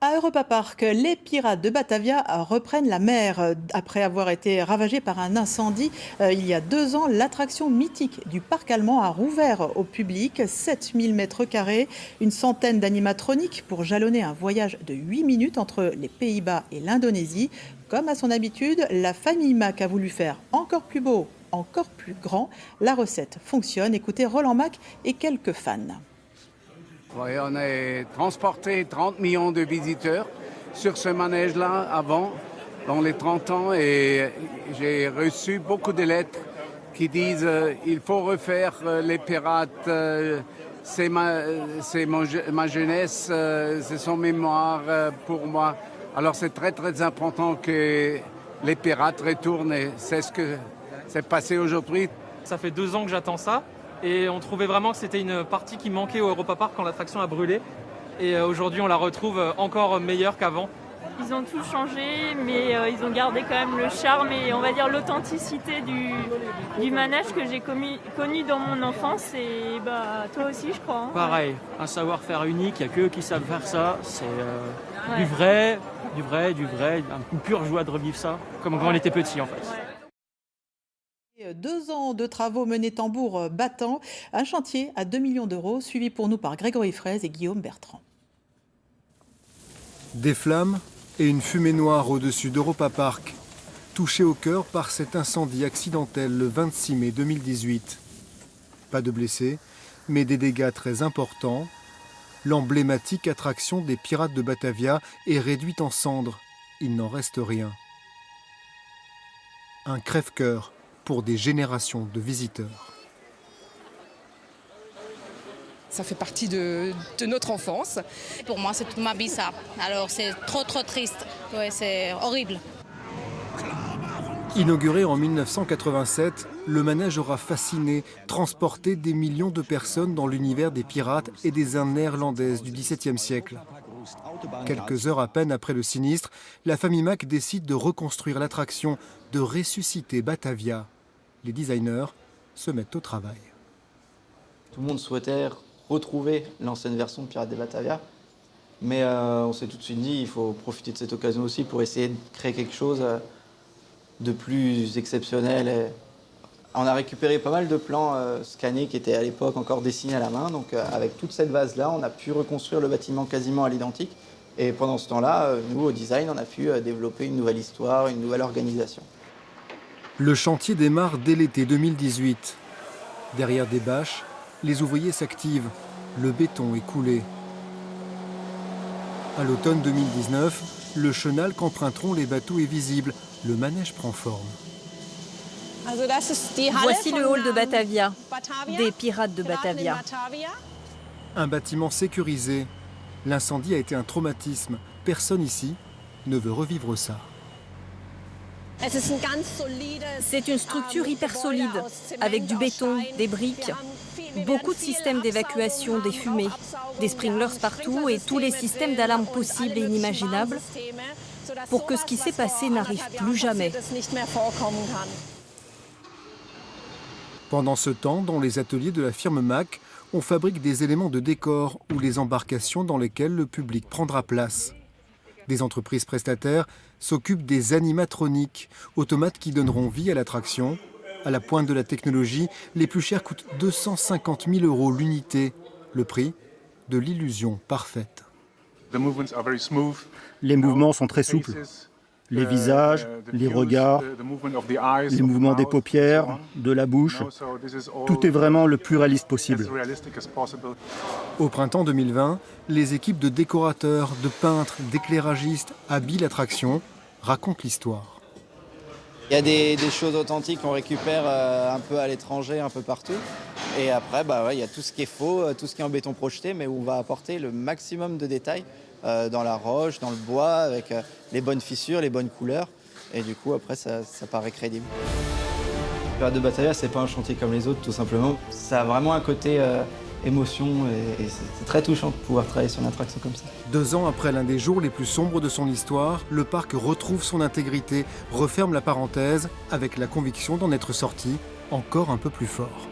À Europa Park, les pirates de Batavia reprennent la mer. Après avoir été ravagés par un incendie il y a 2 ans, l'attraction mythique du parc allemand a rouvert au public. 7000 mètres carrés, une centaine d'animatroniques pour jalonner un voyage de 8 minutes entre les Pays-Bas et l'Indonésie. Comme à son habitude, la famille Mack a voulu faire encore plus beau, encore plus grand. La recette fonctionne. Écoutez Roland Mack et quelques fans. Oui, on a transporté 30 millions de visiteurs sur ce manège-là avant, dans les 30 ans, et j'ai reçu beaucoup de lettres qui disent il faut refaire les pirates, c'est ma jeunesse, c'est son mémoire pour moi. Alors c'est très très important que les pirates retournent et c'est ce que s'est passé aujourd'hui. Ça fait 2 ans que j'attends ça. Et on trouvait vraiment que c'était une partie qui manquait au Europa Park quand l'attraction a brûlé. Et aujourd'hui, on la retrouve encore meilleure qu'avant. Ils ont tout changé, mais ils ont gardé quand même le charme et on va dire l'authenticité du manège que j'ai connu dans mon enfance. Et toi aussi, je crois. Hein. Pareil, un savoir-faire unique, il n'y a qu'eux qui savent faire ça. C'est du vrai, une pure joie de revivre ça, comme quand on était petit en fait. Ouais. 2 ans de travaux menés tambour battant, un chantier à 2 millions d'euros, suivi pour nous par Grégory Fraise et Guillaume Bertrand. Des flammes et une fumée noire au-dessus d'Europa Park, touché au cœur par cet incendie accidentel le 26 mai 2018. Pas de blessés, mais des dégâts très importants. L'emblématique attraction des pirates de Batavia est réduite en cendres. Il n'en reste rien. Un crève-cœur pour des générations de visiteurs. Ça fait partie de notre enfance. Pour moi, c'est toute ma vie ça. Alors c'est trop triste. Ouais, c'est horrible. Inauguré en 1987, le manège aura fasciné, transporté des millions de personnes dans l'univers des pirates et des Indes néerlandaises du XVIIe siècle. Quelques heures à peine après le sinistre, la famille Mack décide de reconstruire l'attraction, de ressusciter Batavia. Les designers se mettent au travail. Tout le monde souhaitait retrouver l'ancienne version de Pirates des Batavia, mais on s'est tout de suite dit il faut profiter de cette occasion aussi pour essayer de créer quelque chose de plus exceptionnel. Et on a récupéré pas mal de plans scannés qui étaient à l'époque encore dessinés à la main, donc avec toute cette base-là, on a pu reconstruire le bâtiment quasiment à l'identique. Et pendant ce temps-là, nous, au design, on a pu développer une nouvelle histoire, une nouvelle organisation. Le chantier démarre dès l'été 2018. Derrière des bâches, les ouvriers s'activent. Le béton est coulé. À l'automne 2019, le chenal qu'emprunteront les bateaux est visible. Le manège prend forme. Voici le hall de Batavia, des pirates de Batavia. Un bâtiment sécurisé. L'incendie a été un traumatisme. Personne ici ne veut revivre ça. C'est une structure hyper solide, avec du béton, des briques, beaucoup de systèmes d'évacuation des fumées, des sprinklers partout et tous les systèmes d'alarme possibles et inimaginables pour que ce qui s'est passé n'arrive plus jamais. Pendant ce temps, dans les ateliers de la firme Mack, on fabrique des éléments de décor ou les embarcations dans lesquelles le public prendra place. Des entreprises prestataires s'occupent des animatroniques, automates qui donneront vie à l'attraction. À la pointe de la technologie, les plus chers coûtent 250 000 € l'unité. Le prix de l'illusion parfaite. Les mouvements sont très souples. Les visages, les regards, les mouvements des paupières, de la bouche. Tout est vraiment le plus réaliste possible. Au printemps 2020, les équipes de décorateurs, de peintres, d'éclairagistes habillent l'attraction, racontent l'histoire. Il y a des choses authentiques qu'on récupère un peu à l'étranger, un peu partout. Et après, il y a tout ce qui est faux, tout ce qui est en béton projeté, mais où on va apporter le maximum de détails dans la roche, dans le bois, avec les bonnes fissures, les bonnes couleurs. Et du coup, après, ça paraît crédible. Pirates de Batavia, c'est pas un chantier comme les autres, tout simplement. Ça a vraiment un côté émotion et c'est très touchant de pouvoir travailler sur une attraction comme ça. 2 ans après l'un des jours les plus sombres de son histoire, le parc retrouve son intégrité, referme la parenthèse avec la conviction d'en être sorti encore un peu plus fort.